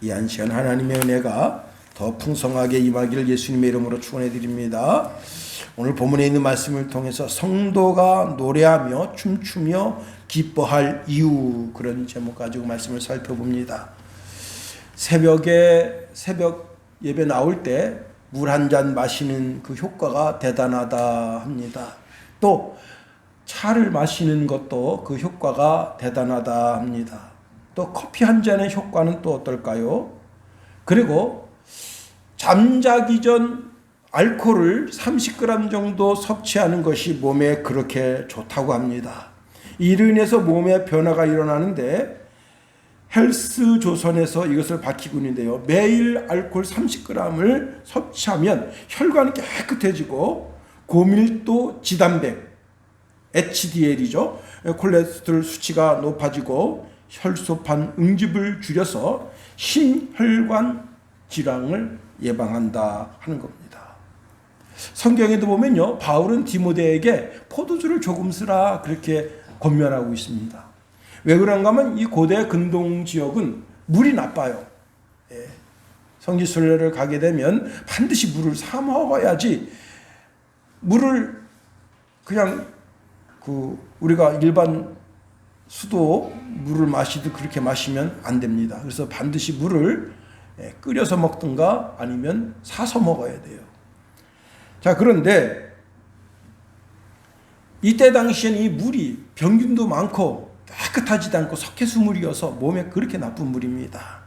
이 한 시간 하나님의 은혜가 더 풍성하게 임하기를 예수님의 이름으로 축원해 드립니다. 오늘 본문에 있는 말씀을 통해서 성도가 노래하며 춤추며 기뻐할 이유, 그런 제목 가지고 말씀을 살펴봅니다. 새벽 예배 나올 때 물 한 잔 마시는 그 효과가 대단하다 합니다. 또 차를 마시는 것도 그 효과가 대단하다 합니다. 또 커피 한 잔의 효과는 또 어떨까요? 그리고 잠자기 전 알코올을 30g 정도 섭취하는 것이 몸에 그렇게 좋다고 합니다. 이로 인해서 몸에 변화가 일어나는데 헬스조선에서 이것을 밝히고 있는데요. 매일 알코올 30g을 섭취하면 혈관이 깨끗해지고 고밀도 지단백, HDL이죠. 콜레스테롤 수치가 높아지고 혈소판 응집을 줄여서 심혈관 질환을 예방한다 하는 겁니다. 성경에도 보면요, 바울은 디모데에게 포도주를 조금 쓰라 그렇게 권면하고 있습니다. 왜 그런가 하면 이 고대 근동 지역은 물이 나빠요. 성지순례를 가게 되면 반드시 물을 사 먹어야지, 물을 그냥 우리가 일반 수도 물을 마시듯 그렇게 마시면 안 됩니다. 그래서 반드시 물을 끓여서 먹든가 아니면 사서 먹어야 돼요. 자, 그런데 이때 당시에는 이 물이 병균도 많고 깨끗하지도 않고 석회수물이어서 몸에 그렇게 나쁜 물입니다.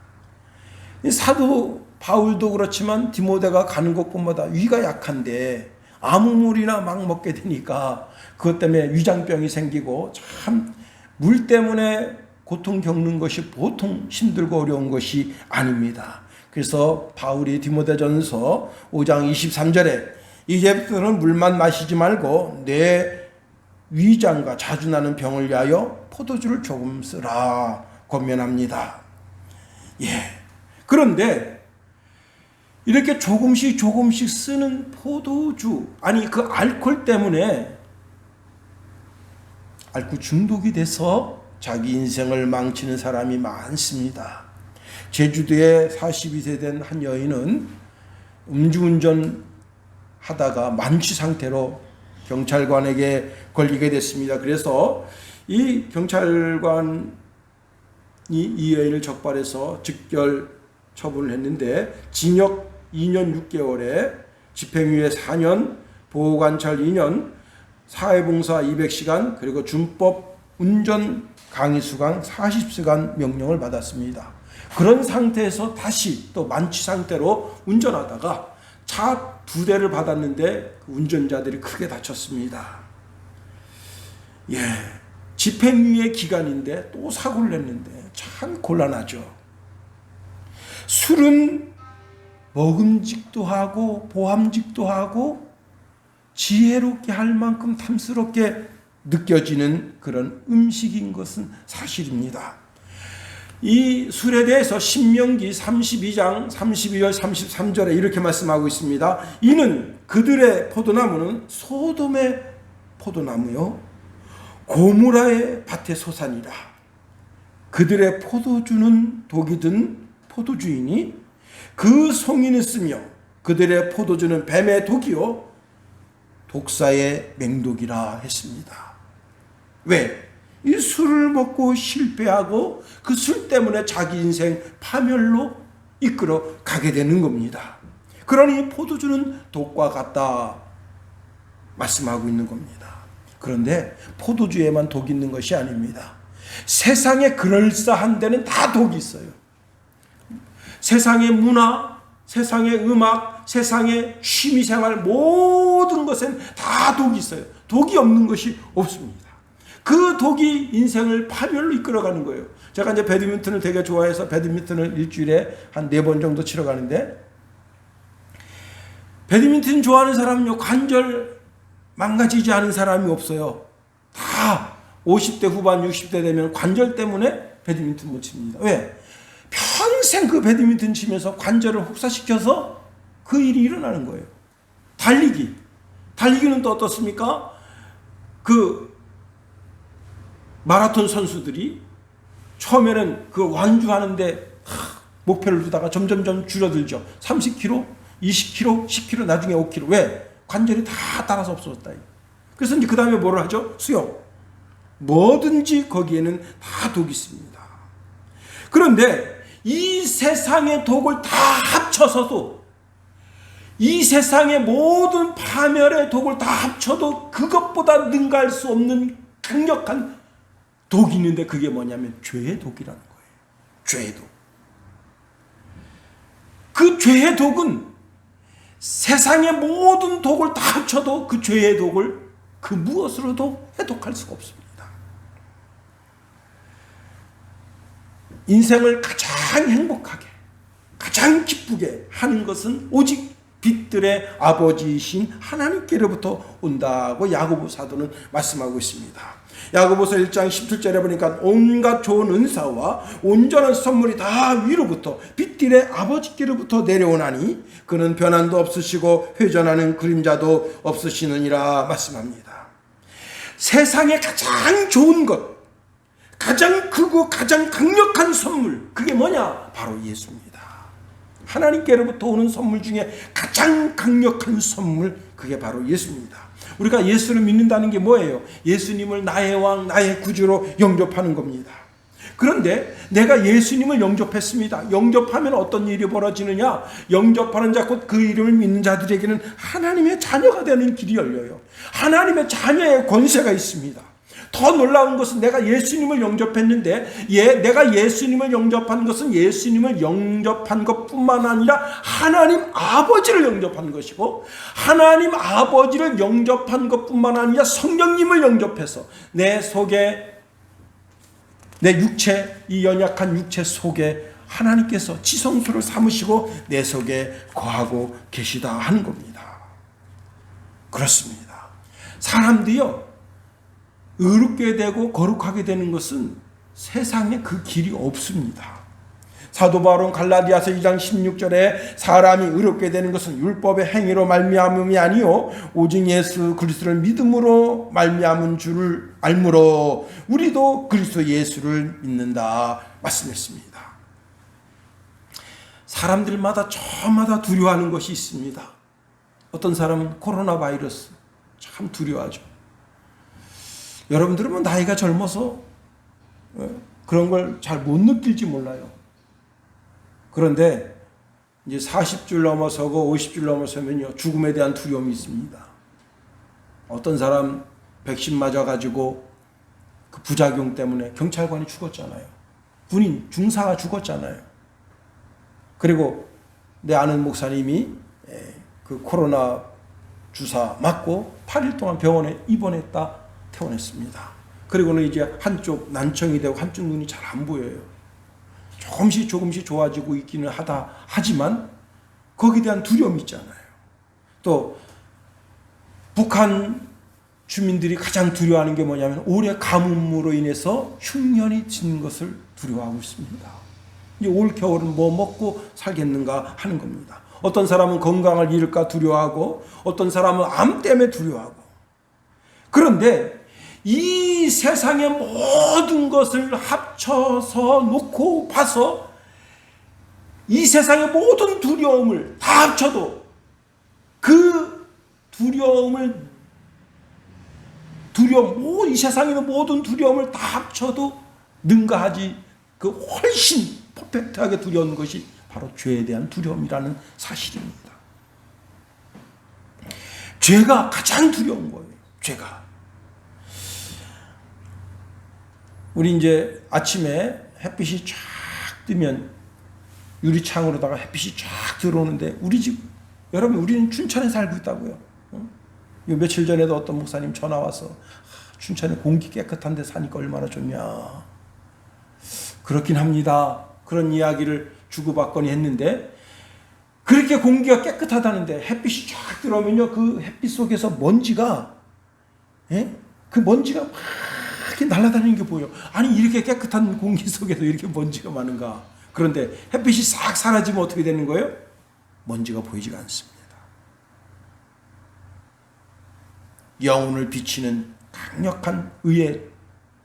사도 바울도 그렇지만 디모데가 가는 곳곳마다 위가 약한데 아무 물이나 막 먹게 되니까 그것 때문에 위장병이 생기고, 참 물 때문에 고통 겪는 것이 보통 힘들고 어려운 것이 아닙니다. 그래서 바울이 디모데전서 5장 23절에 이제부터는 물만 마시지 말고 내 위장과 자주 나는 병을 위하여 포도주를 조금 쓰라 권면합니다. 그런데 이렇게 조금씩 쓰는 포도주, 아니 그 알코올 때문에 알코올 중독이 돼서 자기 인생을 망치는 사람이 많습니다. 제주도에 42세 된 한 여인은 음주운전 하다가 만취 상태로 경찰관에게 걸리게 됐습니다. 그래서 이 경찰관이 이 여인을 적발해서 직결 처분을 했는데, 징역 2년 6개월에 집행유예 4년, 보호관찰 2년, 사회봉사 200시간, 그리고 준법 운전 강의 수강 40시간 명령을 받았습니다. 그런 상태에서 다시 또 만취 상태로 운전하다가 차 2대를 받았는데 그 운전자들이 크게 다쳤습니다. 집행유예 기간인데 또 사고를 냈는데 참 곤란하죠. 술은 먹음직도 하고 보함직도 하고 지혜롭게 할 만큼 탐스럽게 느껴지는 그런 음식인 것은 사실입니다. 이 술에 대해서 신명기 32장 32절 33절에 이렇게 말씀하고 있습니다. 이는 그들의 포도나무는 소돔의 포도나무요 고무라의 밭의 소산이라. 그들의 포도주는 독이 든 포도주이니 그 송이는 쓰며 그들의 포도주는 뱀의 독이요 독사의 맹독이라 했습니다. 왜? 이 술을 먹고 실패하고 그 술 때문에 자기 인생 파멸로 이끌어 가게 되는 겁니다. 그러니 포도주는 독과 같다 말씀하고 있는 겁니다. 그런데 포도주에만 독이 있는 것이 아닙니다. 세상에 그럴싸한 데는 다 독이 있어요. 세상의 문화, 세상의 음악, 세상의 취미생활 모든 것엔 다 독이 있어요. 독이 없는 것이 없습니다. 그 독이 인생을 파멸로 이끌어가는 거예요. 제가 이제 배드민턴을 되게 좋아해서 배드민턴을 일주일에 한 4번 정도 치러 가는데, 배드민턴 좋아하는 사람은요, 관절 망가지지 않은 사람이 없어요. 다 50대 후반 60대 되면 관절 때문에 배드민턴 못 칩니다. 왜? 평생 그 배드민턴 치면서 관절을 혹사시켜서 그 일이 일어나는 거예요. 달리기는 또 어떻습니까? 그 마라톤 선수들이 처음에는 그 완주하는데 목표를 두다가 점점점 줄어들죠. 30kg, 20kg, 10kg, 나중에 5kg. 왜? 관절이 다 따라서 없어졌다. 그래서 이제 그 다음에 뭐를 하죠? 수영. 뭐든지 거기에는 다 독이 있습니다. 그런데 이 세상의 독을 다 합쳐서도, 이 세상의 모든 파멸의 독을 다 합쳐도 그것보다 능가할 수 없는 강력한 독이 있는데, 그게 뭐냐면 죄의 독이라는 거예요. 죄의 독. 그 죄의 독은 세상의 모든 독을 다 합쳐도 그 죄의 독을 그 무엇으로도 해독할 수가 없습니다. 인생을 가장 행복하게, 가장 기쁘게 하는 것은 오직 빛들의 아버지이신 하나님께로부터 온다고 야고보 사도는 말씀하고 있습니다. 야고보서 1장 17절에 보니까 온갖 좋은 은사와 온전한 선물이 다 위로부터 빛들의 아버지께로부터 내려오나니 그는 변함도 없으시고 회전하는 그림자도 없으시느니라 말씀합니다. 세상에 가장 좋은 것, 가장 크고 가장 강력한 선물, 그게 뭐냐? 바로 예수입니다. 하나님께로부터 오는 선물 중에 가장 강력한 선물, 그게 바로 예수입니다. 우리가 예수를 믿는다는 게 뭐예요? 예수님을 나의 왕, 나의 구주로 영접하는 겁니다. 그런데 내가 예수님을 영접했습니다. 영접하면 어떤 일이 벌어지느냐? 영접하는 자, 곧 그 이름을 믿는 자들에게는 하나님의 자녀가 되는 길이 열려요. 하나님의 자녀의 권세가 있습니다. 더 놀라운 것은 내가 예수님을 영접했는데, 내가 예수님을 영접한 것은 예수님을 영접한 것뿐만 아니라 하나님 아버지를 영접한 것이고, 하나님 아버지를 영접한 것뿐만 아니라 성령님을 영접해서 내 속에, 내 육체, 이 연약한 육체 속에 하나님께서 지성소를 삼으시고 내 속에 거하고 계시다 하는 겁니다. 그렇습니다. 사람들이요, 의롭게 되고 거룩하게 되는 것은 세상에 그 길이 없습니다. 사도 바울은 갈라디아서 2장 16절에 사람이 의롭게 되는 것은 율법의 행위로 말미암음이 아니요 오직 예수 그리스도를 믿음으로 말미암은 줄을 알므로 우리도 그리스도 예수를 믿는다 말씀했습니다. 사람들마다 저마다 두려워하는 것이 있습니다. 어떤 사람은 코로나 바이러스 참 두려워하죠. 여러분들은 뭐 나이가 젊어서 그런 걸 잘 못 느낄지 몰라요. 그런데 이제 40줄 넘어서고 50줄 넘어서면요, 죽음에 대한 두려움이 있습니다. 어떤 사람 백신 맞아가지고 그 부작용 때문에 경찰관이 죽었잖아요. 군인, 중사가 죽었잖아요. 그리고 내 아는 목사님이 그 코로나 주사 맞고 8일 동안 병원에 입원했다 퇴원했습니다. 그리고는 이제 한쪽 난청이 되고 한쪽 눈이 잘 안 보여요. 조금씩 좋아지고 있기는 하지만 거기에 대한 두려움이 있잖아요. 또 북한 주민들이 가장 두려워하는 게 뭐냐면 올해 가뭄으로 인해서 흉년이 지는 것을 두려워하고 있습니다. 이제 올 겨울은 뭐 먹고 살겠는가 하는 겁니다. 어떤 사람은 건강을 잃을까 두려워하고, 어떤 사람은 암 때문에 두려워하고. 그런데 이 세상의 모든 것을 합쳐서 놓고 봐서 이 세상의 모든 두려움을 다 합쳐도 그 이 세상에 있는 모든 두려움을 다 합쳐도 능가하지, 그 훨씬 퍼펙트하게 두려운 것이 바로 죄에 대한 두려움이라는 사실입니다. 죄가 가장 두려운 거예요. 죄가. 우리 이제 아침에 햇빛이 쫙 뜨면 유리창으로다가 햇빛이 쫙 들어오는데, 우리 집, 여러분, 우리는 춘천에 살고 있다고요. 며칠 전에도 어떤 목사님 전화 와서 춘천에 공기 깨끗한 데 사니까 얼마나 좋냐. 그렇긴 합니다. 그런 이야기를 주고받거니 했는데, 그렇게 공기가 깨끗하다는데 햇빛이 쫙 들어오면요, 그 햇빛 속에서 먼지가, 그 먼지가 막 이렇게 날아다니는 게 보여. 아니, 이렇게 깨끗한 공기 속에서 이렇게 먼지가 많은가. 그런데 햇빛이 싹 사라지면 어떻게 되는 거예요? 먼지가 보이지가 않습니다. 영혼을 비치는 강력한 의의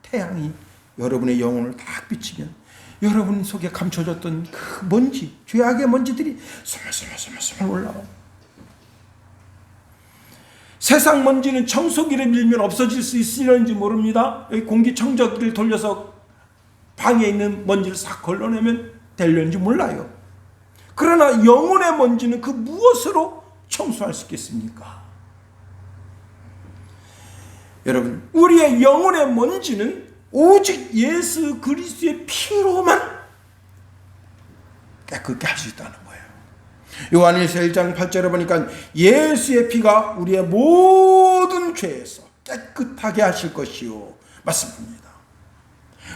태양이 여러분의 영혼을 딱 비치면 여러분 속에 감춰졌던 그 먼지, 죄악의 먼지들이 스멀스멀 올라와요. 세상 먼지는 청소기를 밀면 없어질 수 있으려는지 모릅니다. 여기 공기청정기를 돌려서 방에 있는 먼지를 싹 걸러내면 되려는지 몰라요. 그러나 영혼의 먼지는 그 무엇으로 청소할 수 있겠습니까? 여러분, 우리의 영혼의 먼지는 오직 예수 그리스도의 피로만 깨끗게 할 수 있다는 거예요. 요한일서 1장 8절에 보니까 예수의 피가 우리의 모든 죄에서 깨끗하게 하실 것이요 말씀합니다.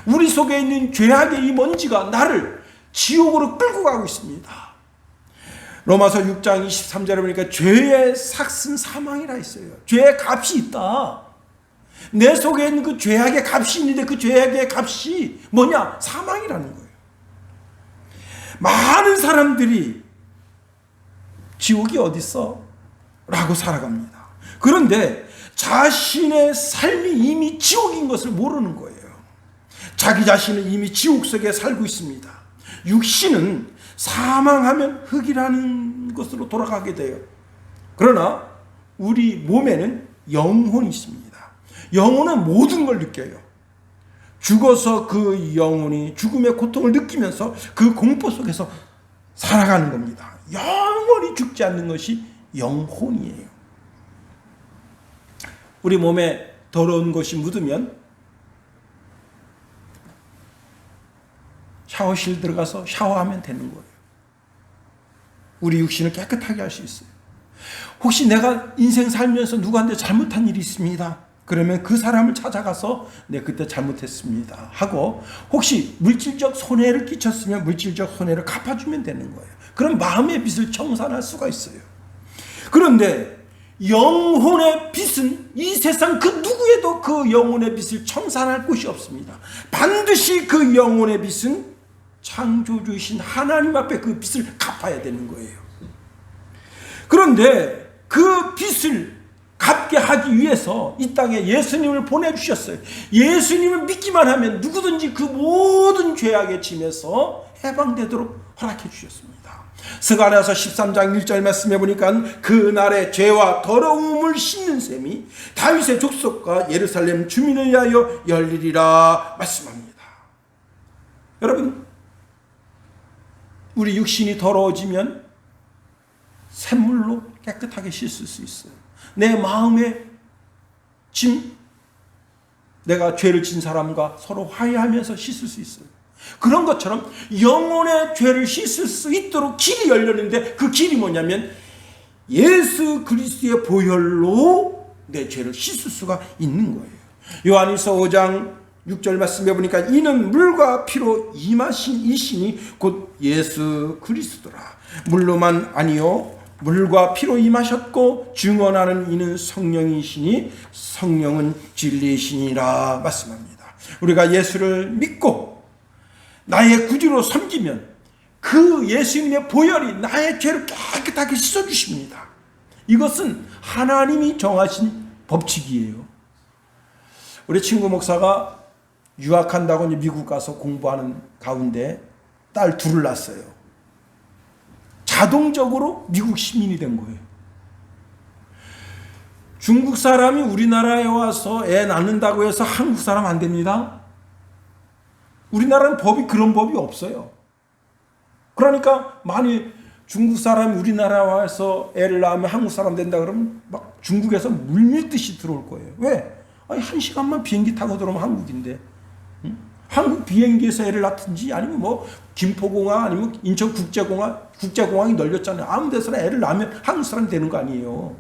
우리 속에 있는 죄악의 이 먼지가 나를 지옥으로 끌고 가고 있습니다. 로마서 6장 23절에 보니까 죄의 삭은 사망이라 했어요. 죄의 값이 있다. 내 속에 있는 그 죄악의 값이 있는데 그 죄악의 값이 뭐냐? 사망이라는 거예요. 많은 사람들이 지옥이 어딨어? 라고 살아갑니다. 그런데 자신의 삶이 이미 지옥인 것을 모르는 거예요. 자기 자신은 이미 지옥 속에 살고 있습니다. 육신은 사망하면 흙이라는 것으로 돌아가게 돼요. 그러나 우리 몸에는 영혼이 있습니다. 영혼은 모든 걸 느껴요. 죽어서 그 영혼이 죽음의 고통을 느끼면서 그 공포 속에서 살아가는 겁니다. 영원히 죽지 않는 것이 영혼이에요. 우리 몸에 더러운 것이 묻으면 샤워실 들어가서 샤워하면 되는 거예요. 우리 육신을 깨끗하게 할 수 있어요. 혹시 내가 인생 살면서 누구한테 잘못한 일이 있습니다. 그러면 그 사람을 찾아가서 네, 그때 잘못했습니다 하고, 혹시 물질적 손해를 끼쳤으면 물질적 손해를 갚아주면 되는 거예요. 그럼 마음의 빚을 청산할 수가 있어요. 그런데 영혼의 빚은 이 세상 그 누구에도 그 영혼의 빚을 청산할 곳이 없습니다. 반드시 그 영혼의 빚은 창조주이신 하나님 앞에 그 빚을 갚아야 되는 거예요. 그런데 그 빚을 갚게 하기 위해서 이 땅에 예수님을 보내주셨어요. 예수님을 믿기만 하면 누구든지 그 모든 죄악의 짐에서 해방되도록 허락해 주셨습니다. 스가랴서 13장 1절 말씀해 보니까 그날의 죄와 더러움을 씻는 셈이 다윗의 족속과 예루살렘 주민을 위하여 열리리라 말씀합니다. 여러분, 우리 육신이 더러워지면 샘물로 깨끗하게 씻을 수 있어요. 내 마음의 짐, 내가 죄를 진 사람과 서로 화해하면서 씻을 수 있어요. 그런 것처럼 영혼의 죄를 씻을 수 있도록 길이 열렸는데, 그 길이 뭐냐면 예수 그리스도의 보혈로 내 죄를 씻을 수가 있는 거예요. 요한일서 5장 6절 말씀해 보니까 이는 물과 피로 임하신 이신이 곧 예수 그리스도라. 물로만 아니요 물과 피로 임하셨고 증언하는 이는 성령이시니 성령은 진리이시니라 말씀합니다. 우리가 예수를 믿고 나의 구주로 섬기면 그 예수님의 보혈이 나의 죄를 깨끗하게 씻어주십니다. 이것은 하나님이 정하신 법칙이에요. 우리 친구 목사가 유학한다고 이제 미국 가서 공부하는 가운데 딸 둘을 낳았어요. 자동적으로 미국 시민이 된 거예요. 중국 사람이 우리나라에 와서 애 낳는다고 해서 한국 사람 안 됩니다. 우리나라는 그런 법이 없어요. 그러니까 만일 중국 사람이 우리나라에 와서 애를 낳으면 한국 사람 된다 그러면 막 중국에서 물밀듯이 들어올 거예요. 왜? 아니, 1시간만 비행기 타고 들어오면 한국인데. 한국 비행기에서 애를 낳든지 아니면 뭐 김포공항 아니면 인천국제공항이 널렸잖아요. 아무 데서나 애를 낳으면 한국 사람이 되는 거 아니에요.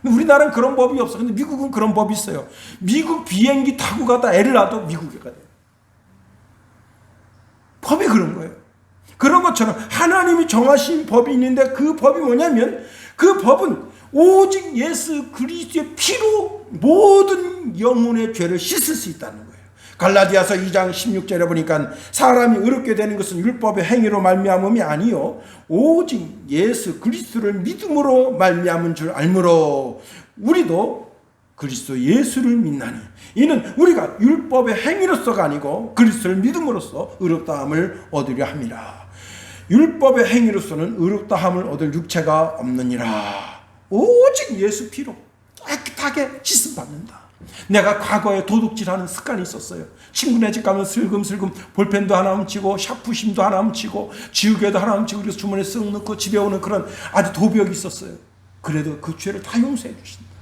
우리나라는 그런 법이 없어. 근데 미국은 그런 법이 있어요. 미국 비행기 타고 가다 애를 낳아도 미국에 가야 돼요. 법이 그런 거예요. 그런 것처럼 하나님이 정하신 법이 있는데, 그 법이 뭐냐면 그 법은 오직 예수 그리스도의 피로 모든 영혼의 죄를 씻을 수 있다는 거예요. 갈라디아서 2장 16절에 보니까 사람이 의롭게 되는 것은 율법의 행위로 말미암음이 아니요 오직 예수 그리스도를 믿음으로 말미암은 줄 알므로 우리도 그리스도 예수를 믿나니 이는 우리가 율법의 행위로서가 아니고 그리스도를 믿음으로써 의롭다함을 얻으려 함이라. 율법의 행위로서는 의롭다함을 얻을 육체가 없느니라. 오직 예수 피로 깨끗하게 씻음받는다. 내가 과거에 도둑질하는 습관이 있었어요. 친구네 집 가면 슬금슬금 볼펜도 하나 훔치고 샤프심도 하나 훔치고 지우개도 하나 훔치고 그래서 주머니에 쓱 넣고 집에 오는 그런 아주 도벽이 있었어요. 그래도 그 죄를 다 용서해 주신다.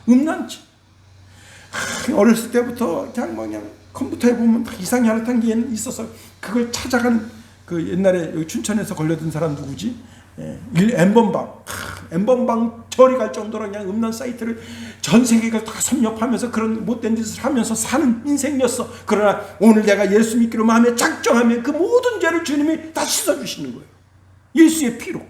음란지. 어렸을 때부터 그냥 컴퓨터에 보면 이상이 하나 게 있어서 그걸 찾아간 그 옛날에 여기 춘천에서 걸려든 사람 누구지? 엠번방 저리 갈 정도로 그냥 음란 사이트를 전 세계가 다 섭렵하면서 그런 못된 짓을 하면서 사는 인생이었어. 그러나 오늘 내가 예수 믿기로 마음에 작정하면 그 모든 죄를 주님이 다 씻어주시는 거예요. 예수의 피로.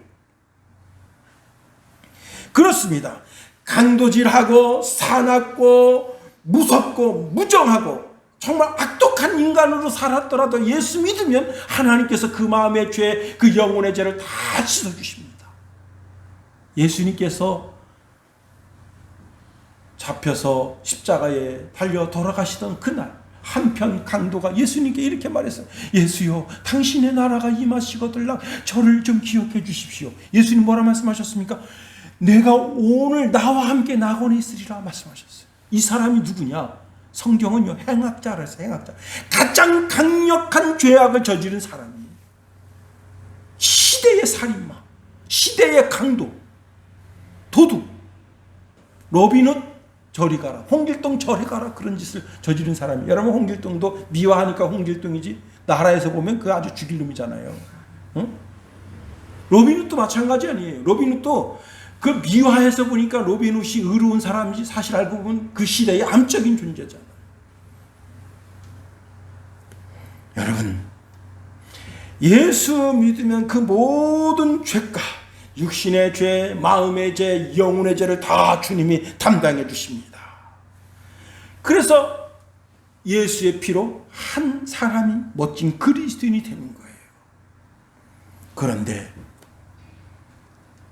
그렇습니다. 강도질하고 사납고 무섭고 무정하고 정말 악독한 인간으로 살았더라도 예수 믿으면 하나님께서 그 마음의 죄, 그 영혼의 죄를 다 씻어주십니다. 예수님께서 잡혀서 십자가에 달려 돌아가시던 그날 한편 강도가 예수님께 이렇게 말했어요. 예수요, 당신의 나라가 임하시거들랑 저를 좀 기억해 주십시오. 예수님 뭐라 말씀하셨습니까? 내가 오늘 나와 함께 낙원에 있으리라 말씀하셨어요. 이 사람이 누구냐? 성경은요, 행악자라서 행악자. 가장 강력한 죄악을 저지른 사람이에요. 시대의 살인마, 시대의 강도, 도둑, 로빈훗 저리 가라, 홍길동 저리 가라, 그런 짓을 저지른 사람이에요. 여러분, 홍길동도 미화하니까 홍길동이지 나라에서 보면 그 아주 죽일 놈이잖아요. 응? 로빈훗도 마찬가지 아니에요. 로빈훗도 그 미화해서 보니까 로빈훗이 의로운 사람이지 사실 알고 보면 그 시대의 암적인 존재잖아요. 여러분, 예수 믿으면 그 모든 죄가, 육신의 죄, 마음의 죄, 영혼의 죄를 다 주님이 담당해 주십니다. 그래서 예수의 피로 한 사람이 멋진 그리스도인이 되는 거예요. 그런데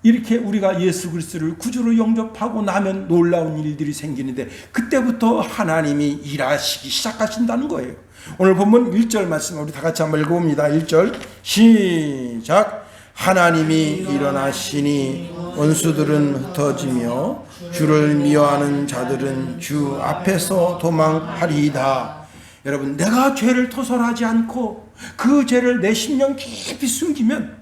이렇게 우리가 예수 그리스도를 구주로 영접하고 나면 놀라운 일들이 생기는데 그때부터 하나님이 일하시기 시작하신다는 거예요. 오늘 본문 1절 말씀 우리 다 같이 한번 읽어봅니다. 1절 시작. 하나님이 일어나시니 원수들은 흩어지며 주를 미워하는 자들은 주 앞에서 도망하리이다. 여러분, 내가 죄를 토설하지 않고 그 죄를 내 심령 깊이 숨기면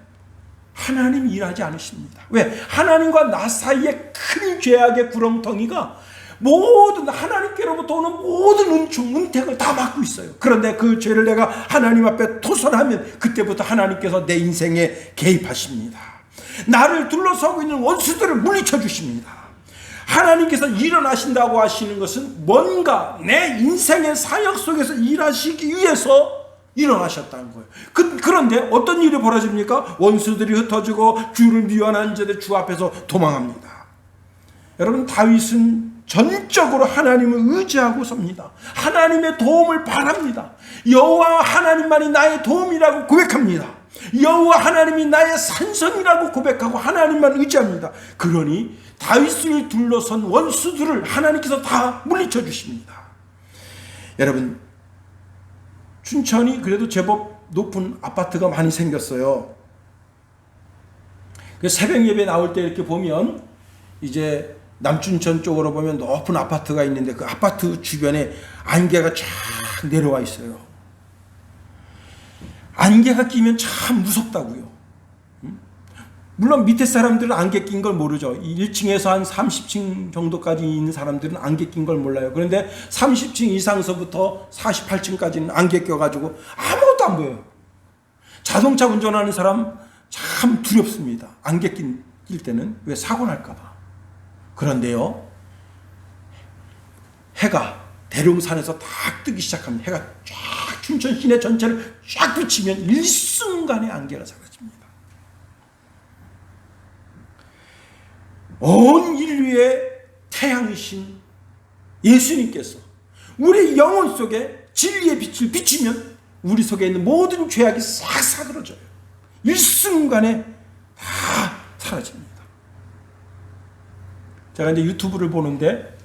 하나님이 일하지 않으십니다. 왜? 하나님과 나 사이에 큰 죄악의 구렁텅이가 모든 하나님께로부터 오는 모든 은총, 은택을 다 막고 있어요. 그런데 그 죄를 내가 하나님 앞에 토설하면 그때부터 하나님께서 내 인생에 개입하십니다. 나를 둘러싸고 있는 원수들을 물리쳐 주십니다. 하나님께서 일어나신다고 하시는 것은 뭔가 내 인생의 사역 속에서 일하시기 위해서 일어나셨다는 거예요. 그런데 어떤 일이 벌어집니까? 원수들이 흩어지고 주를 미워하는 자들 주 앞에서 도망합니다. 여러분, 다윗은 전적으로 하나님을 의지하고 섭니다. 하나님의 도움을 바랍니다. 여호와 하나님만이 나의 도움이라고 고백합니다. 여호와 하나님이 나의 산성이라고 고백하고 하나님만 의지합니다. 그러니 다윗을 둘러선 원수들을 하나님께서 다 물리쳐 주십니다. 여러분, 춘천이 그래도 제법 높은 아파트가 많이 생겼어요. 새벽 예배 나올 때 이렇게 보면 이제 남춘천 쪽으로 보면 높은 아파트가 있는데 그 아파트 주변에 안개가 쫙 내려와 있어요. 안개가 끼면 참 무섭다고요. 물론 밑에 사람들은 안개 낀 걸 모르죠. 1층에서 한 30층 정도까지 있는 사람들은 안개 낀 걸 몰라요. 그런데 30층 이상서부터 48층까지는 안개 껴가지고 아무것도 안 보여요. 자동차 운전하는 사람 참 두렵습니다. 안개 낄 때는. 왜? 사고 날까 봐. 그런데요, 해가 대룡산에서 딱 뜨기 시작하면 해가 쫙 춘천 시내 전체를 쫙 비치면 일순간에 안개가 사라집니다. 온 인류의 태양이신 예수님께서 우리 영혼 속에 진리의 빛을 비추면 우리 속에 있는 모든 죄악이 싹 사그러져요. 일순간에 다 사라집니다. 제가 이제 유튜브를 보는데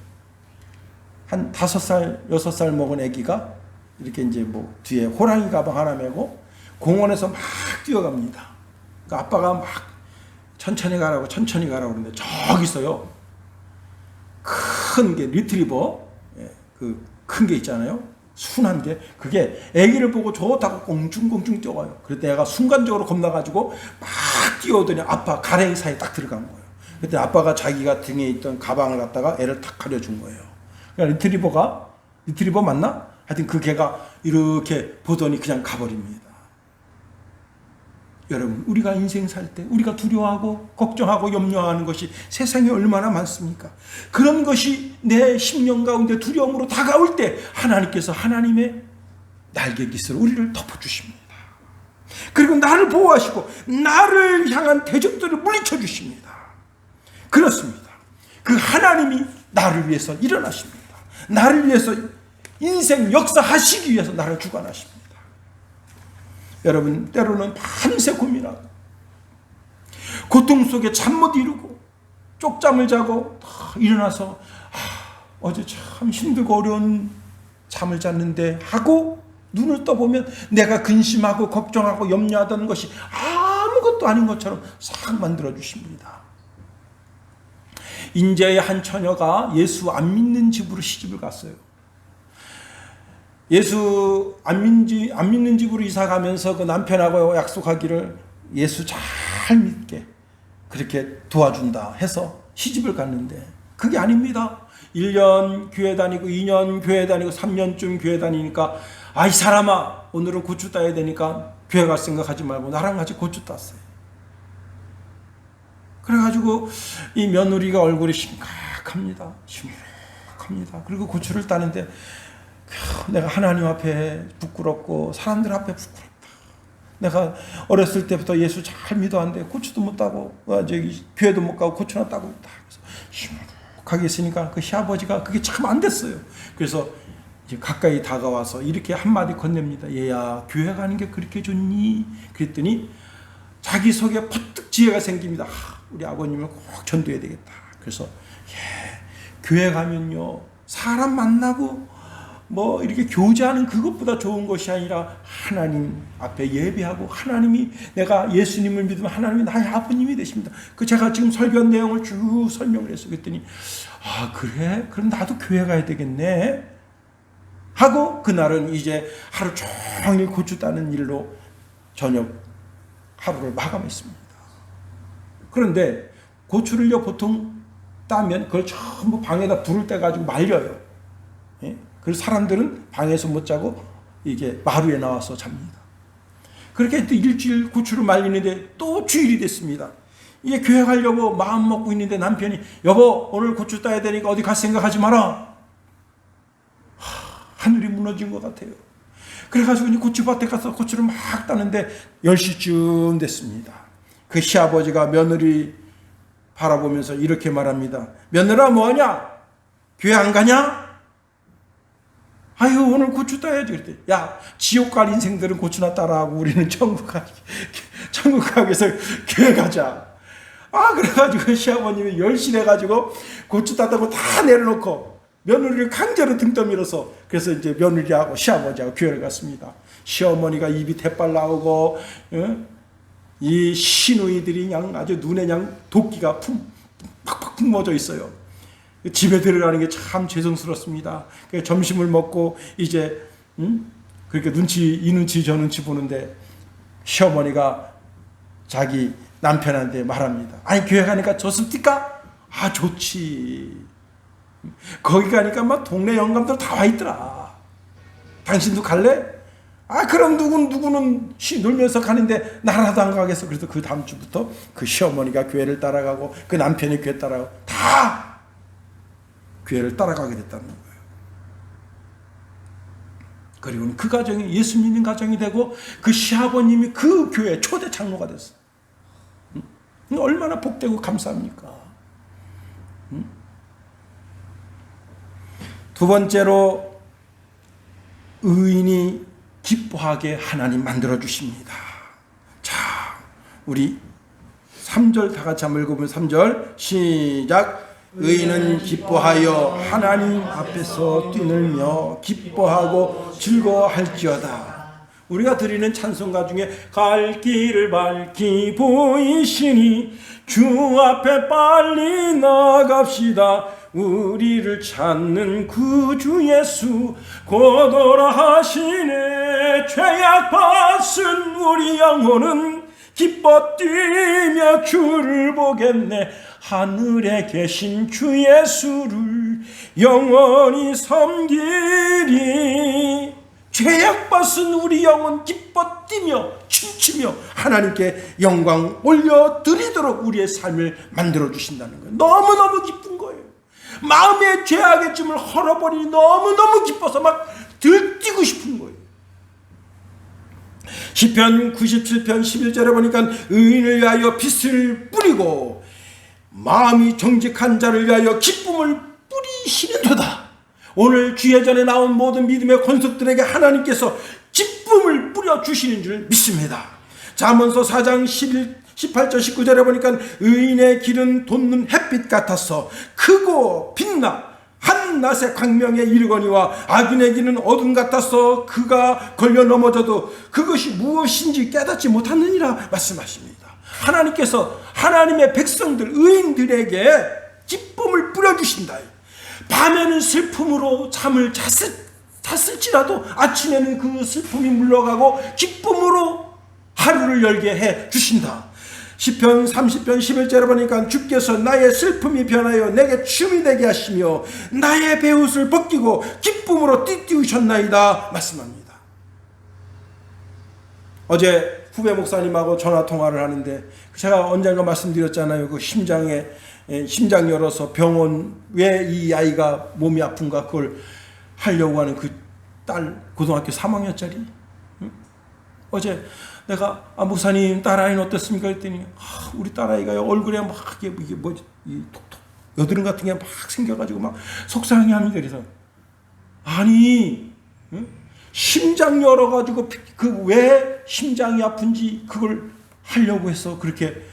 한 5살, 6살 먹은 아기가 이렇게 이제 뭐 뒤에 호랑이 가방 하나 메고 공원에서 막 뛰어갑니다. 그러니까 아빠가 막 천천히 가라고 그러는데 저기 있어요. 큰 게 리트리버, 그 큰 게 있잖아요. 순한 게, 그게 아기를 보고 좋다고 꽁충꽁충 뛰어가요. 그때 애가 순간적으로 겁나가지고 막 뛰어오더니 아빠 가랭이 사이에 딱 들어간 거예요. 그때 아빠가 자기가 등에 있던 가방을 갖다가 애를 탁 가려준 거예요. 그러니까 리트리버 맞나? 하여튼 그 개가 이렇게 보더니 그냥 가버립니다. 여러분, 우리가 인생 살 때 우리가 두려워하고 걱정하고 염려하는 것이 세상에 얼마나 많습니까? 그런 것이 내 심령 가운데 두려움으로 다가올 때 하나님께서 하나님의 날개 깃으로 우리를 덮어주십니다. 그리고 나를 보호하시고 나를 향한 대적들을 물리쳐 주십니다. 그렇습니다. 그 하나님이 나를 위해서 일어나십니다. 나를 위해서 인생 역사하시기 위해서 나를 주관하십니다. 여러분, 때로는 밤새 고민하고 고통 속에 잠 못 이루고 쪽잠을 자고 일어나서 어제 참 힘들고 어려운 잠을 잤는데 하고 눈을 떠보면 내가 근심하고 걱정하고 염려하던 것이 아무것도 아닌 것처럼 싹 만들어 주십니다. 인제의 한 처녀가 예수 안 믿는 집으로 시집을 갔어요. 예수 안 믿는 집으로 이사 가면서 그 남편하고 약속하기를 예수 잘 믿게 그렇게 도와준다 해서 시집을 갔는데 그게 아닙니다. 1년 교회 다니고 2년 교회 다니고 3년쯤 교회 다니니까 이 사람아, 오늘은 고추 따야 되니까 교회 갈 생각하지 말고 나랑 같이 고추 땄어요. 그래가지고 이 며느리가 얼굴이 심각합니다. 그리고 고추를 따는데 내가 하나님 앞에 부끄럽고 사람들 앞에 부끄럽다. 내가 어렸을 때부터 예수 잘 믿어왔는데 고추도 못 따고 교회도 못 가고 고추나 따고 있다. 그래서 심각하게 있으니까 그 시아버지가 그게 참 안 됐어요. 그래서 이제 가까이 다가와서 이렇게 한마디 건넵니다. 얘야, 교회 가는 게 그렇게 좋니? 그랬더니 자기 속에 퍼뜩 지혜가 생깁니다. 우리 아버님을 꼭 전도해야 되겠다. 그래서 교회 가면요, 사람 만나고 뭐 이렇게 교제하는 그것보다 좋은 것이 아니라 하나님 앞에 예배하고 하나님이, 내가 예수님을 믿으면 하나님이 나의 아버님이 되십니다. 그 제가 지금 설교한 내용을 쭉 설명을 했어요. 그랬더니 그래? 그럼 나도 교회 가야 되겠네 하고 그날은 이제 하루 종일 고추 따는 일로 저녁 하루를 마감했습니다. 그런데 고추를요 보통 따면 그걸 전부 방에다 불을 떼가지고 말려요. 그래서 사람들은 방에서 못 자고 이게 마루에 나와서 잡니다. 그렇게 또 일주일 고추를 말리는데 또 주일이 됐습니다. 이게 교회 가려고 마음 먹고 있는데 남편이 여보, 오늘 고추 따야 되니까 어디 갈 생각하지 마라. 하늘이 무너진 것 같아요. 그래가지고 이 고추밭에 가서 고추를 막 따는데 10시쯤 됐습니다. 그 시아버지가 며느리 바라보면서 이렇게 말합니다. 며느라 뭐하냐? 교회 안 가냐? 아유, 오늘 고추 따야지. 그랬더니 야, 지옥 갈 인생들은 고추나 따라하고 우리는 천국 가기 위해서 교회 가자. 그래가지고 시아버님이 열심해가지고 고추 따다고 다 내려놓고 며느리를 강제로 등 떠밀어서 그래서 이제 며느리하고 시아버지하고 교회를 갔습니다. 시어머니가 입이 대빨 나오고 이 시누이들이 그냥 아주 눈에 그냥 도끼가 팍팍 품어져 있어요. 집에 들어가는 게 참 죄송스럽습니다. 점심을 먹고 이제 그렇게 이 눈치 저 눈치 보는데 시어머니가 자기 남편한테 말합니다. 아니, 교회 가니까 좋습니까? 좋지. 거기 가니까 막 동네 영감들 다 와 있더라. 당신도 갈래? 그럼 누구는 놀면서 가는데 나라도 안 가겠어. 그래서 그 다음 주부터 그 시어머니가 교회를 따라가고 그 남편이 교회 따라가고 다 교회를 따라가게 됐다는 거예요. 그리고는 그 가정이 예수 믿는 가정이 되고 그 시아버님이 그 교회 초대 장로가 됐어요. 얼마나 복되고 감사합니까? 두 번째로, 의인이 기뻐하게 하나님 만들어 주십니다. 자, 우리 3절 다 같이 한번 읽어보면 3절 시작. 의인은 기뻐하여 하나님 앞에서 뛰놀며 기뻐하고 즐거워할지어다. 우리가 드리는 찬송가 중에 갈 길을 밝히 보이시니 주 앞에 빨리 나갑시다. 우리를 찾는 구주 예수 곧 오라 하시네. 죄악 받은 우리 영혼은 기뻐 뛰며 주를 보겠네. 하늘에 계신 주 예수를 영원히 섬기리. 죄악 받은 우리 영혼 기뻐 뛰며 춤추며 하나님께 영광 올려드리도록 우리의 삶을 만들어 주신다는 거예요. 너무너무 기쁜 거예요. 마음의 죄악의 짐을 헐어버리니 너무너무 기뻐서 막 들뛰고 싶은 거예요. 시편 97편 11절에 보니까 의인을 위하여 빛을 뿌리고 마음이 정직한 자를 위하여 기쁨을 뿌리시는도다. 오늘 주예전에 나온 모든 믿음의 권속들에게 하나님께서 기쁨을 뿌려주시는 줄 믿습니다. 잠언서 4장 18절 19절에 보니까 의인의 길은 돋는 햇빛 같아서 크고 빛나 한낮의 광명에 이르거니와 악인의 길은 어둠 같아서 그가 걸려 넘어져도 그것이 무엇인지 깨닫지 못하느니라 말씀하십니다. 하나님께서 하나님의 백성들 의인들에게 기쁨을 뿌려주신다. 밤에는 슬픔으로 잠을 잤을지라도 아침에는 그 슬픔이 물러가고 기쁨으로 하루를 열게 해 주신다. 시편 30편 11절에 보니까 주께서 나의 슬픔이 변하여 내게 춤이 되게 하시며 나의 베옷을 벗기고 기쁨으로 띠띠우셨나이다 말씀합니다. 어제 후배 목사님하고 전화 통화를 하는데 제가 언젠가 말씀드렸잖아요. 그 심장 열어서 병원 왜 이 아이가 몸이 아픈가 그걸 하려고 하는 그 딸 고등학교 3학년짜리 어제 내가 목사님 딸아이는 어떻습니까? 그랬더니 우리 딸아이가 얼굴에 막 이게 뭐지 톡톡 여드름 같은 게 막 생겨가지고 막 속상해합니다. 그래서 아니 심장 열어가지고 그 왜 심장이 아픈지 그걸 하려고 해서 그렇게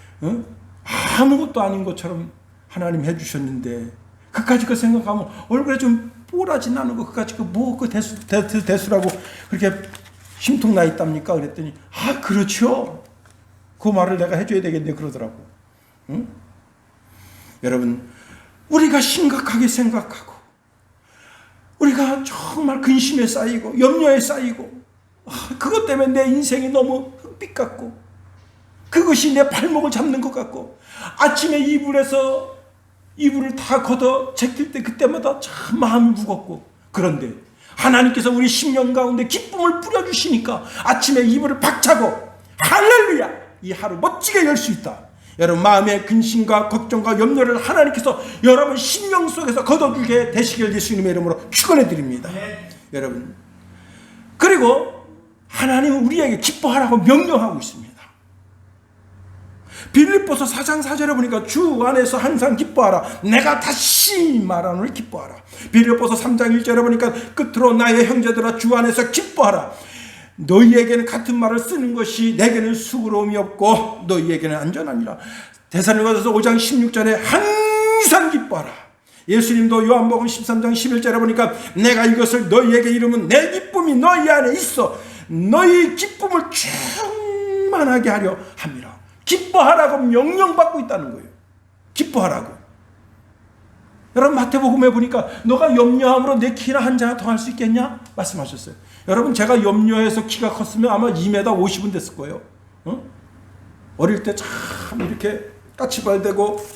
아무것도 아닌 것처럼 하나님 해주셨는데 그까짓 거 생각하면 얼굴에 좀 뽀라지 나는 거 그까짓 거 뭐 그 대수라고 그렇게 심통 나 있답니까? 그랬더니 그렇죠. 그 말을 내가 해줘야 되겠네 그러더라고. 응? 여러분 우리가 심각하게 생각하고 우리가 정말 근심에 쌓이고 염려에 쌓이고 그것 때문에 내 인생이 너무 흑빛 같고 그것이 내 발목을 잡는 것 같고 아침에 이불을 다 걷어 제낄 때 그때마다 참 마음이 무겁고 그런데 하나님께서 우리 심령 가운데 기쁨을 뿌려주시니까 아침에 이불을 박차고 할렐루야 이 하루 멋지게 열 수 있다. 여러분 마음의 근심과 걱정과 염려를 하나님께서 여러분 심령 속에서 걷어주게 되시길 예수님의 이름으로 축원해 드립니다. 여러분 그리고 하나님은 우리에게 기뻐하라고 명령하고 있습니다. 빌립보서 4장 4절에 보니까 주 안에서 항상 기뻐하라. 내가 다시 말하노니 기뻐하라. 빌립보서 3장 1절에 보니까 끝으로 나의 형제들아 주 안에서 기뻐하라. 너희에게는 같은 말을 쓰는 것이 내게는 수고로움이 없고 너희에게는 안전하니라. 데살로니가서 5장 16절에 항상 기뻐하라. 예수님도 요한복음 13장 11절에 보니까 내가 이것을 너희에게 이루면 내 기쁨이 너희 안에 있어 너희 기쁨을 충만하게 하려 함이라. 기뻐하라고 명령받고 있다는 거예요. 기뻐하라고. 여러분 마태복음에 보니까 너가 염려함으로 내 키나 한 자나 더 할 수 있겠냐? 말씀하셨어요. 여러분 제가 염려해서 키가 컸으면 아마 2m 50은 됐을 거예요. 어릴 때 참 이렇게 까치발대고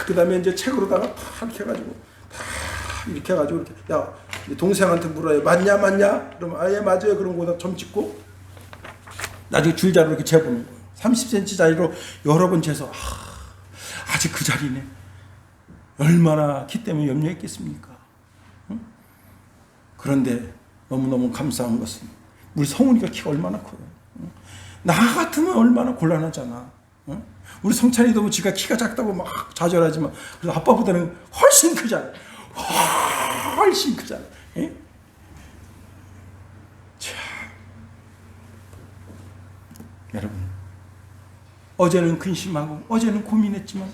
그 다음에 이제 책으로다가 다 이렇게 해가지고 다 이렇게 해가지고 이렇게 야 동생한테 물어요. 맞냐? 그러면 아예 맞아요. 그런 거다 점 찍고 나중에 줄자로 이렇게 재보는 거예요. 30cm짜리로 여러 번 재서 아직 그 자리네. 얼마나 키 때문에 염려했겠습니까? 응? 그런데 너무너무 감사한 것은 우리 성훈이가 키가 얼마나 커요. 응? 나 같으면 얼마나 곤란하잖아. 응? 우리 성찬이도 뭐 지가 키가 작다고 막 좌절하지만 그래서 아빠보다는 훨씬 크잖아. 훨씬 크잖아. 응? 자, 여러분 어제는 근심하고 어제는 고민했지만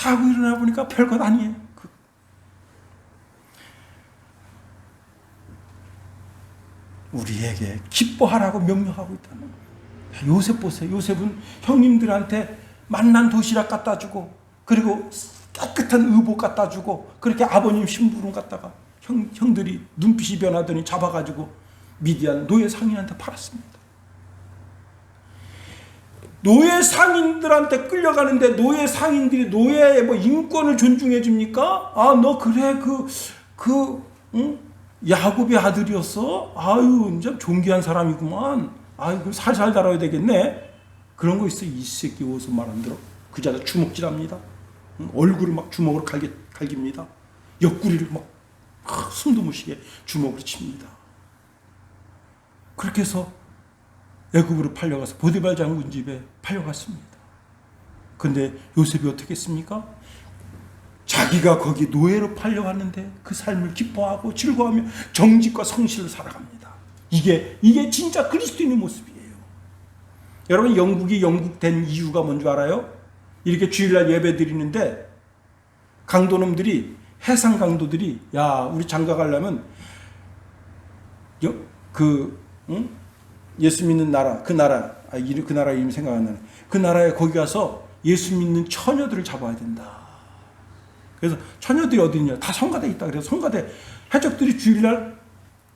자고 일어나 보니까 별것 아니에요. 우리에게 기뻐하라고 명령하고 있다는 거예요. 요셉 보세요. 요셉은 형님들한테 맛난 도시락 갖다 주고, 그리고 깨끗한 의복 갖다 주고, 그렇게 아버님 심부름 갖다가 형들이 눈빛이 변하더니 잡아가지고 미디안 노예 상인한테 팔았습니다. 노예 상인들한테 끌려가는데 노예 상인들이 노예의 뭐 인권을 존중해 줍니까? 아, 너 그래 응? 야곱의 아들이었어? 아유, 이제 존귀한 사람이구만. 아유, 그럼 살살 달아야 되겠네. 그런 거 있어. 이 새끼 어디서 말 안 들어. 그 자가 주먹질합니다. 얼굴을 막 주먹으로 갈깁니다. 옆구리를 막 숨도 못 쉬게 주먹으로 칩니다. 그렇게 해서 애굽으로 팔려가서 보디발 장군 집에 팔려갔습니다. 근데 요셉이 어떻게 했습니까? 자기가 거기 노예로 팔려갔는데 그 삶을 기뻐하고 즐거워하며 정직과 성실을 살아갑니다. 이게 진짜 그리스도인의 모습이에요. 여러분, 영국이 영국된 이유가 뭔지 알아요? 이렇게 주일날 예배 드리는데 강도놈들이, 해상 강도들이, 야, 우리 장가 가려면 예수 믿는 나라, 그 나라 이름이 생각 안 나네. 그 나라에 거기 가서 예수 믿는 처녀들을 잡아야 된다. 그래서 처녀들이 어디 있냐? 다 성가대에 있다. 그래서 성가대 해적들이 주일날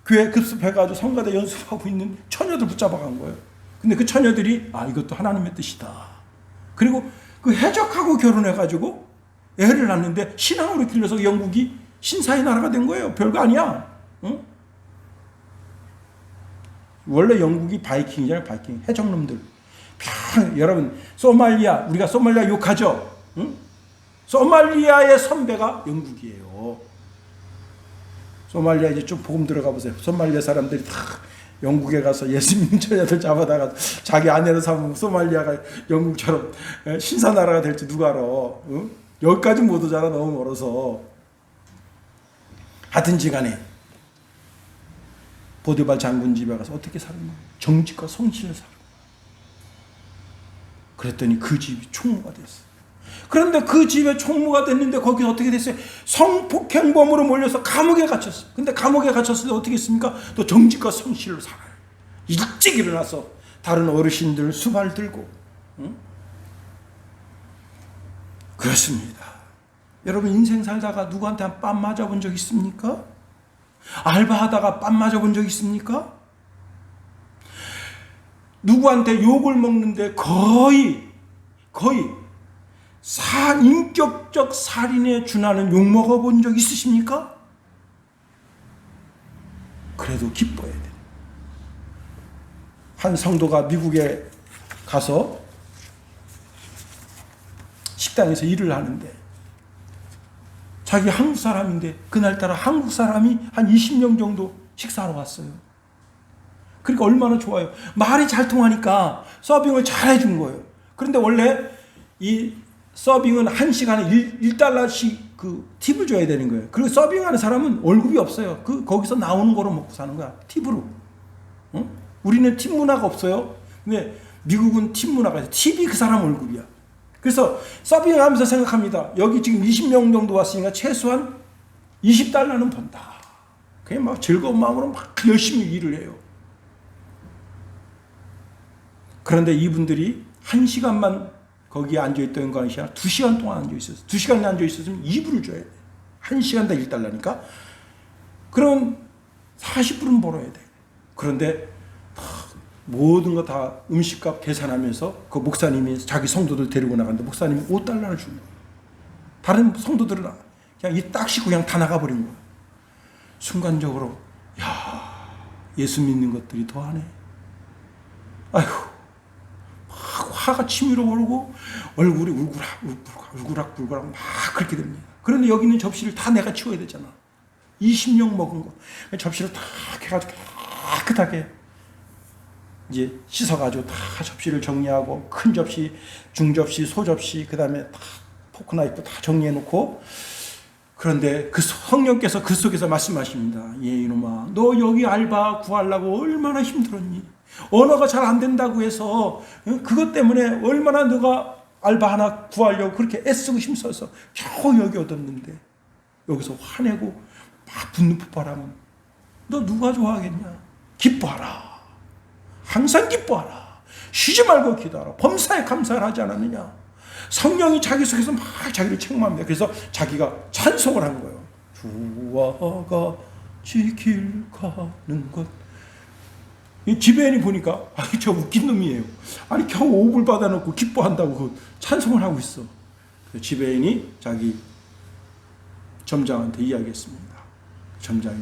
교회 급습해가지고 성가대 연습하고 있는 처녀들 붙잡아간 거예요. 근데 그 처녀들이 이것도 하나님의 뜻이다. 그리고 그 해적하고 결혼해가지고 애를 낳는데 신앙으로 길러서 영국이 신사의 나라가 된 거예요. 별거 아니야. 응? 원래 영국이 바이킹이잖아요. 바이킹. 해적놈들. 여러분, 소말리아, 우리가 소말리아 욕하죠. 응? 소말리아의 선배가 영국이에요. 소말리아 이제 좀 복음 들어가 보세요. 소말리아 사람들이 다 영국에 가서 예수 믿는 처녀들 잡아다가 자기 아내로 삼으면 소말리아가 영국처럼 신사 나라가 될지 누가 알아. 응? 여기까지 못 오잖아. 너무 멀어서. 하든지 간에 보디발 장군 집에 가서 어떻게 살았나? 정직과 성실을 살아. 그랬더니 그 집이 총무가 됐어요. 그런데 그 집에 총무가 됐는데 거기서 어떻게 됐어요? 성폭행범으로 몰려서 감옥에 갇혔어요. 근데 감옥에 갇혔을 때 어떻게 했습니까? 또 정직과 성실을 살아요. 일찍 일어나서 다른 어르신들 수발 들고. 응? 그렇습니다. 여러분, 인생 살다가 누구한테 뺨 맞아본 적 있습니까? 알바하다가 뺨 맞아본 적 있습니까? 누구한테 욕을 먹는데 거의 인격적 살인에 준하는 욕 먹어본 적 있으십니까? 그래도 기뻐해야 돼요. 한 성도가 미국에 가서 식당에서 일을 하는데 자기 한국 사람인데 그날따라 한국 사람이 한 20명 정도 식사하러 왔어요. 그러니까 얼마나 좋아요. 말이 잘 통하니까 서빙을 잘 해준 거예요. 그런데 원래 이 서빙은 1시간에 1달러씩 그 팁을 줘야 되는 거예요. 그리고 서빙하는 사람은 월급이 없어요. 거기서 나오는 거로 먹고 사는 거야. 팁으로. 응? 우리는 팁 문화가 없어요. 근데 미국은 팁 문화가 있어요. 팁이 그 사람 월급이야. 그래서 서빙하면서 생각합니다. 여기 지금 20명 정도 왔으니까 최소한 20달러는 번다. 그냥 막 즐거운 마음으로 막 열심히 일을 해요. 그런데 이분들이 1시간만 거기에 앉아있던 거 아니라 2시간 동안 앉아있었어요. 2시간 앉아있었으면 2불을 줘야 돼. 1시간당 1달러니까. 그럼 40불은 벌어야 돼. 그런데 모든 거 다 음식값 계산하면서 그 목사님이 자기 성도들 데리고 나갔는데 목사님이 5달러를 준 거예요. 다른 성도들은 그냥 이 딱 씻고 그냥 다 나가버린 거예요. 순간적으로 예수 믿는 것들이 더하네. 아이고, 화가 치밀어 오르고 얼굴이 울그락 막 그렇게 됩니다. 그런데 여기 있는 접시를 다 내가 치워야 되잖아. 20명 먹은 거. 접시를 다 해가지고 깨끗하게 이제 씻어가지고 다 접시를 정리하고 큰 접시, 중접시, 소접시, 그 다음에 다 포크 나이프 다 정리해놓고, 그런데 그 성령께서 그 속에서 말씀하십니다. 이놈아, 너 여기 알바 구하려고 얼마나 힘들었니? 언어가 잘 안 된다고 해서 그것 때문에 얼마나 너가 알바 하나 구하려고 그렇게 애쓰고 힘써서 겨우 여기 얻었는데 여기서 화내고 막 분노 폭발하면 너 누가 좋아하겠냐? 기뻐하라. 항상 기뻐하라. 쉬지 말고 기도하라. 범사에 감사를 하지 않았느냐? 성령이 자기 속에서 막 자기를 책망합니다. 그래서 자기가 찬송을 한 거예요. 주와 같이 길 가는 것. 이 지배인이 보니까 아니 저 웃긴 놈이에요. 아니 겨우 5불 받아놓고 기뻐한다고 그 찬송을 하고 있어. 지배인이 자기 점장한테 이야기했습니다. 점장이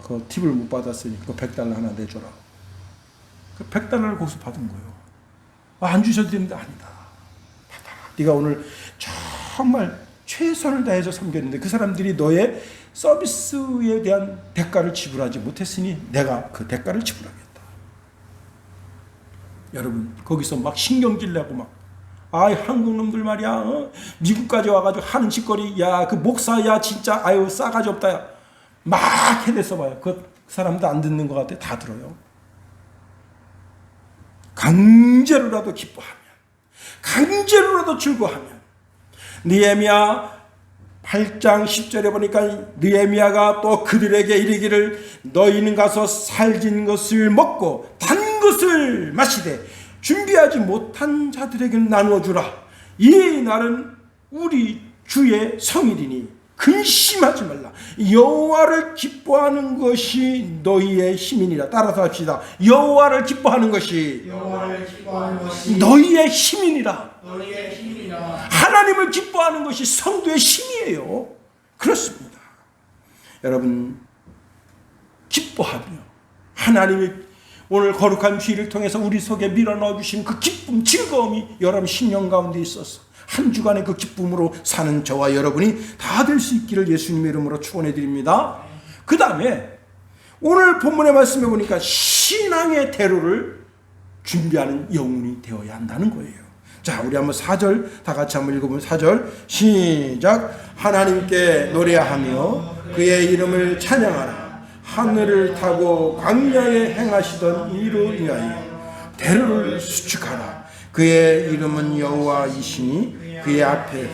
그 팁을 못 받았으니 그 100달러 하나 내줘라. 그 100달러를 거기서 받은 거예요. 안 주셔도 되는데 아니다. 받아. 네가 오늘 정말 최선을 다해서 섬겼는데 그 사람들이 너의 서비스에 대한 대가를 지불하지 못했으니 내가 그 대가를 지불하겠다. 여러분 거기서 막 신경질 내고 막 한국 놈들 말이야 미국까지 와가지고 하는 짓거리 야 그 목사 야 진짜 아유 싸가지 없다 야 막 해대서 봐요. 그 사람도 안 듣는 것 같아. 다 들어요. 강제로라도 기뻐하면 강제로라도 즐거워하면 느헤미야 8장 10절에 보니까 느헤미야가 또 그들에게 이르기를 너희는 가서 살진 것을 먹고 단 것을 마시되 준비하지 못한 자들에게 나누어 주라. 이 날은 우리 주의 성일이니 근심하지 말라. 여호와를 기뻐하는 것이 너희의 힘이니라. 따라서 합시다. 여호와를 기뻐하는 것이 너희의 힘이니라. 하나님을 기뻐하는 것이 성도의 힘이에요. 그렇습니다. 여러분 기뻐하며 하나님이 오늘 거룩한 주일을 통해서 우리 속에 밀어넣어 주신 그 기쁨 즐거움이 여러분 심령 가운데 있어서 한 주간의 그 기쁨으로 사는 저와 여러분이 다 될 수 있기를 예수님의 이름으로 축원해 드립니다. 그 다음에 오늘 본문의 말씀에 보니까 신앙의 대로를 준비하는 영혼이 되어야 한다는 거예요. 자, 우리 한번 4절 다 같이 한번 읽어보면 4절 시작. 하나님께 노래하며 그의 이름을 찬양하라. 하늘을 타고 광야에 행하시던 이로 인하여 대로를 수축하라. 그의 이름은 여호와이시니 그의 앞에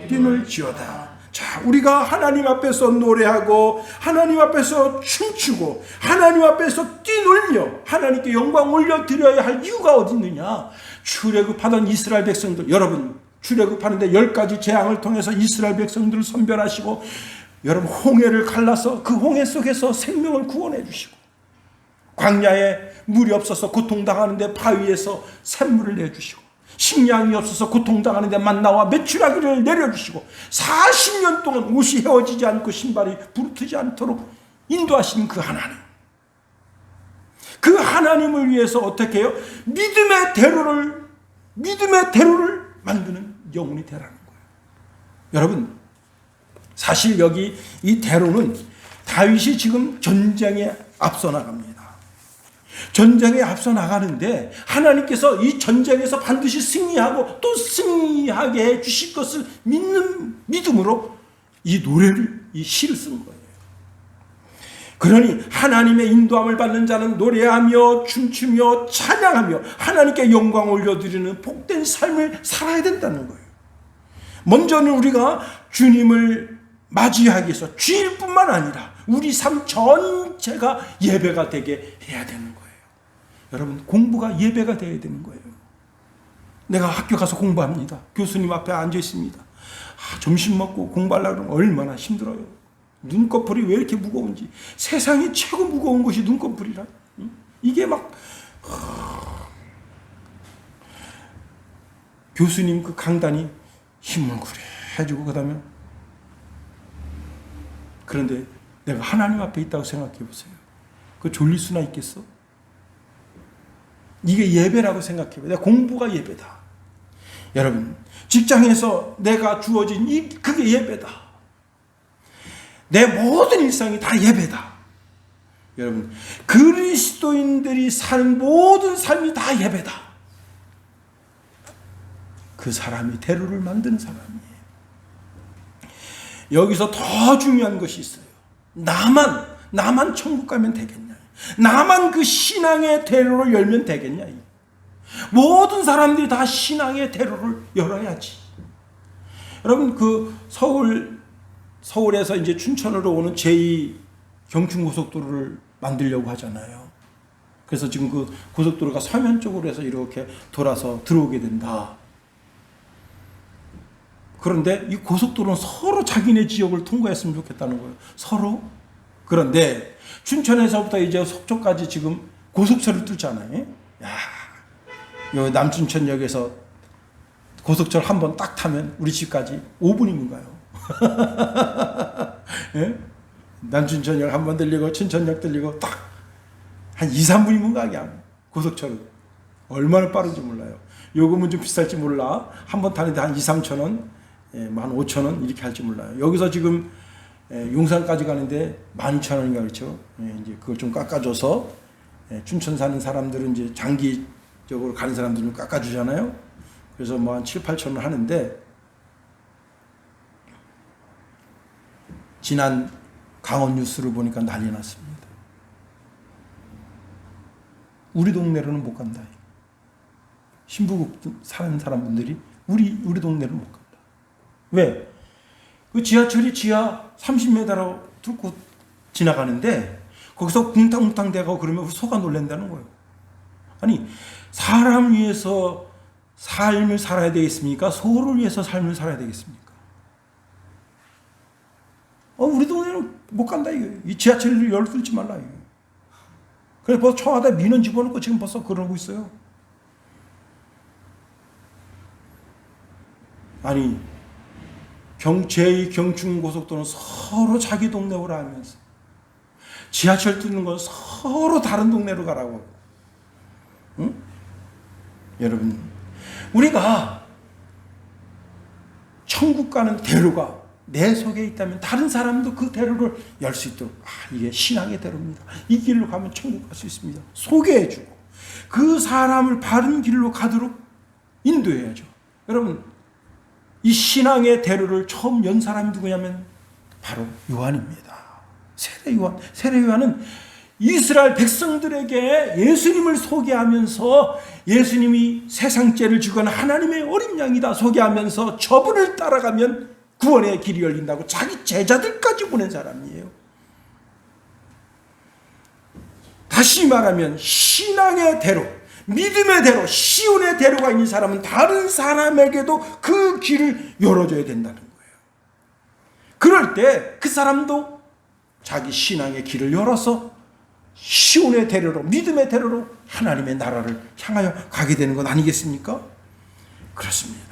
뛰놀 지어다. 자, 우리가 하나님 앞에서 노래하고 하나님 앞에서 춤추고 하나님 앞에서 뛰놀며 하나님께 영광 올려드려야 할 이유가 어디 있느냐? 출애굽하던 이스라엘 백성들, 여러분 출애굽하는데 10가지 재앙을 통해서 이스라엘 백성들을 선별하시고 여러분 홍해를 갈라서 그 홍해 속에서 생명을 구원해 주시고 광야에 물이 없어서 고통당하는데 바위에서 샘물을 내주시고 식량이 없어서 고통당하는데 만나와 메추라기를 내려주시고 40년 동안 옷이 헤어지지 않고 신발이 부르트지 않도록 인도하신 그 하나님, 그 하나님을 위해서 어떻게 해요? 믿음의 대로를 만드는 영혼이 되라는 거예요. 여러분 사실 여기 이 대로는 다윗이 지금 전쟁에 앞서 나갑니다. 전쟁에 앞서 나가는데 하나님께서 이 전쟁에서 반드시 승리하고 또 승리하게 해 주실 것을 믿는 믿음으로 이 노래를, 이 시를 쓴 거예요. 그러니 하나님의 인도함을 받는 자는 노래하며 춤추며 찬양하며 하나님께 영광 올려드리는 복된 삶을 살아야 된다는 거예요. 먼저는 우리가 주님을 맞이하기 위해서 주일뿐만 아니라 우리 삶 전체가 예배가 되게 해야 되는 거예요. 여러분 공부가 예배가 되어야 되는 거예요. 내가 학교 가서 공부합니다. 교수님 앞에 앉아 있습니다. 점심 먹고 공부하려고 그러면 얼마나 힘들어요. 눈꺼풀이 왜 이렇게 무거운지. 세상에 최고 무거운 것이 눈꺼풀이라. 이게 막 교수님 그 강단이 힘을 그래 해주고 그다음에 그런데 내가 하나님 앞에 있다고 생각해 보세요. 그 졸릴 수나 있겠어? 이게 예배라고 생각해요. 내가 공부가 예배다. 여러분 직장에서 내가 주어진 그게 예배다. 내 모든 일상이 다 예배다. 여러분 그리스도인들이 사는 모든 삶이 다 예배다. 그 사람이 대로를 만든 사람이에요. 여기서 더 중요한 것이 있어요. 나만 천국 가면 되겠냐? 나만 그 신앙의 대로를 열면 되겠냐? 모든 사람들이 다 신앙의 대로를 열어야지. 여러분, 그 서울에서 이제 춘천으로 오는 제2 경춘고속도로를 만들려고 하잖아요. 그래서 지금 그 고속도로가 서면 쪽으로 해서 이렇게 돌아서 들어오게 된다. 그런데 이 고속도로는 서로 자기네 지역을 통과했으면 좋겠다는 거예요. 서로. 그런데 춘천에서부터 이제 속초까지 지금 고속철을 뚫잖아요. 야, 요 남춘천역에서 고속철 한 번 딱 타면 우리 집까지 5분이면 가요. 예? 남춘천역 한 번 들리고 춘천역 들리고 딱 한 2, 3분이면 가. 그냥 고속철은 얼마나 빠른지 몰라요. 요금은 좀 비쌀지 몰라. 한 번 타는데 한 2, 3천 원, 15,000원 이렇게 할지 몰라요. 여기서 지금 용산까지 가는데 12,000원인가 그렇죠. 이제 그걸 좀 깎아줘서 춘천 사는 사람들은 이제 장기적으로 가는 사람들은 깎아주잖아요. 그래서 뭐 한 7, 8천 원 하는데, 지난 강원 뉴스를 보니까 난리 났습니다. 우리 동네로는 못 간다. 신부급 사는 사람분들이 우리 동네로 못 간다. 왜? 그 지하철이 지하 30m로 뚫고 지나가는데 거기서 붕탕붕탕 대고 그러면 소가 놀란다는 거예요. 아니, 사람 위해서 삶을 살아야 되겠습니까? 소를 위해서 삶을 살아야 되겠습니까? 우리 동네는 못 간다 이거예요. 이 지하철을 열어 뚫지 말라 이거예요. 그래서 벌써 청와대 민원 집어넣고 지금 벌써 그러고 있어요. 아니, 제2 경춘고속도로는 서로 자기 동네 오라 하면서 지하철 뚫는 건 서로 다른 동네로 가라고 하고. 응? 여러분, 우리가 천국 가는 대로가 내 속에 있다면 다른 사람도 그 대로를 열 수 있도록, 이게 신앙의 대로입니다. 이 길로 가면 천국 갈 수 있습니다. 소개해주고 그 사람을 바른 길로 가도록 인도해야죠. 여러분, 이 신앙의 대로를 처음 연 사람이 누구냐면 바로 요한입니다. 세례 요한. 세례 요한은 이스라엘 백성들에게 예수님을 소개하면서 예수님이 세상 죄를 지고 하나님의 어린 양이다 소개하면서 저분을 따라가면 구원의 길이 열린다고 자기 제자들까지 보낸 사람이에요. 다시 말하면 신앙의 대로, 믿음의 대로, 시온의 대로가 있는 사람은 다른 사람에게도 그 길을 열어줘야 된다는 거예요. 그럴 때 그 사람도 자기 신앙의 길을 열어서 시온의 대로로, 믿음의 대로로 하나님의 나라를 향하여 가게 되는 것 아니겠습니까? 그렇습니다.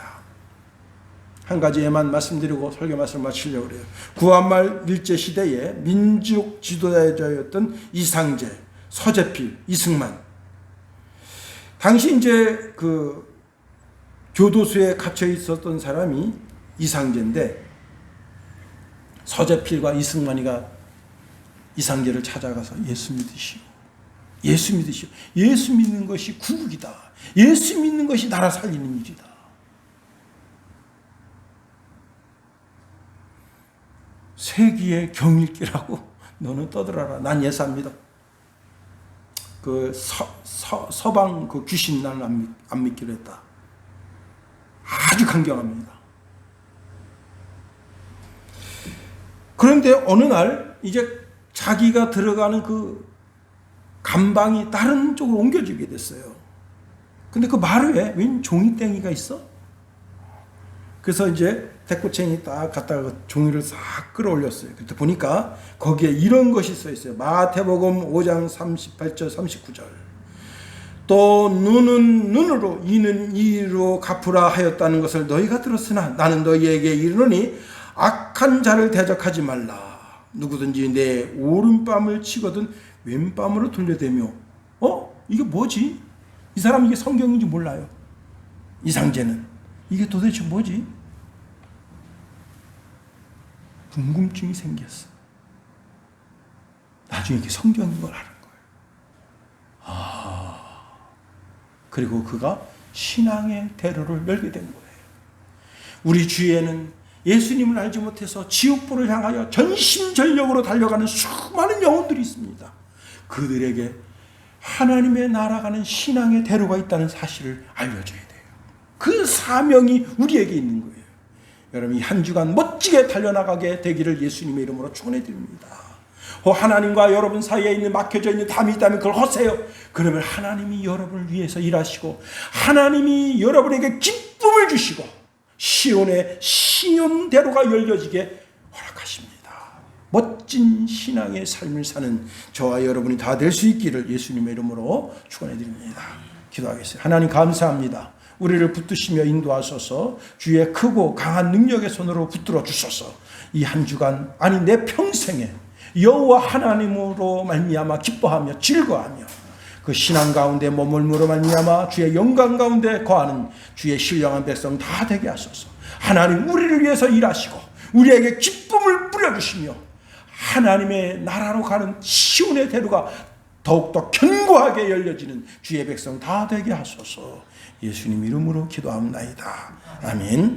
한 가지 예만 말씀드리고 설교 말씀을 마치려고 그래요. 구한말 일제시대에 민족 지도자였던 이상제, 서재필, 이승만. 당시 이제 그 교도소에 갇혀 있었던 사람이 이상제인데, 서재필과 이승만이가 이상제를 찾아가서 예수 믿으시오. 예수 믿으시오. 예수 믿는 것이 구국이다. 예수 믿는 것이 나라 살리는 일이다. 세기의 경일기라고 너는 떠들어라. 난 예사입니다. 그 서방 그 귀신 나는 안 믿기로 했다. 아주 강경합니다. 그런데 어느 날 이제 자기가 들어가는 그 감방이 다른 쪽으로 옮겨지게 됐어요. 근데 그 마루에 웬 종이땡이가 있어? 그래서 이제 대꾸챙이 딱 갖다가 종이를 싹 끌어올렸어요. 그때 보니까 거기에 이런 것이 써 있어요. 마태복음 5장 38절 39절. 또 눈은 눈으로 이는 이로 갚으라 하였다는 것을 너희가 들었으나 나는 너희에게 이르노니 악한 자를 대적하지 말라. 누구든지 내 오른뺨을 치거든 왼뺨으로 돌려대며. 이게 뭐지? 이 사람 이게 성경인지 몰라요. 이상제는 이게 도대체 뭐지? 궁금증이 생겼어. 나중에 이게 성경인 걸 아는 거예요. 그리고 그가 신앙의 대로를 열게 된 거예요. 우리 주위에는 예수님을 알지 못해서 지옥불을 향하여 전심전력으로 달려가는 수많은 영혼들이 있습니다. 그들에게 하나님의 나라가는 신앙의 대로가 있다는 사실을 알려줘야 돼요. 그 사명이 우리에게 있는 거예요. 여러분, 이 한 주간 멋지게 달려나가게 되기를 예수님의 이름으로 축원해 드립니다. 하나님과 여러분 사이에 있는 막혀져 있는 담이 있다면 그걸 허세요. 그러면 하나님이 여러분을 위해서 일하시고 하나님이 여러분에게 기쁨을 주시고 시온의 시온대로가 열려지게 허락하십니다. 멋진 신앙의 삶을 사는 저와 여러분이 다 될 수 있기를 예수님의 이름으로 축원해 드립니다. 기도하겠습니다. 하나님 감사합니다. 우리를 붙드시며 인도하소서. 주의 크고 강한 능력의 손으로 붙들어 주소서. 이 한 주간, 아니 내 평생에 여호와 하나님으로 말미암아 기뻐하며 즐거워하며 그 신앙 가운데 머물므로 말미암아 주의 영광 가운데 거하는 주의 신령한 백성 다 되게 하소서. 하나님, 우리를 위해서 일하시고 우리에게 기쁨을 뿌려주시며 하나님의 나라로 가는 시온의 대로가 더욱더 견고하게 열려지는 주의 백성 다 되게 하소서. 예수님 이름으로 기도합니다. 아멘.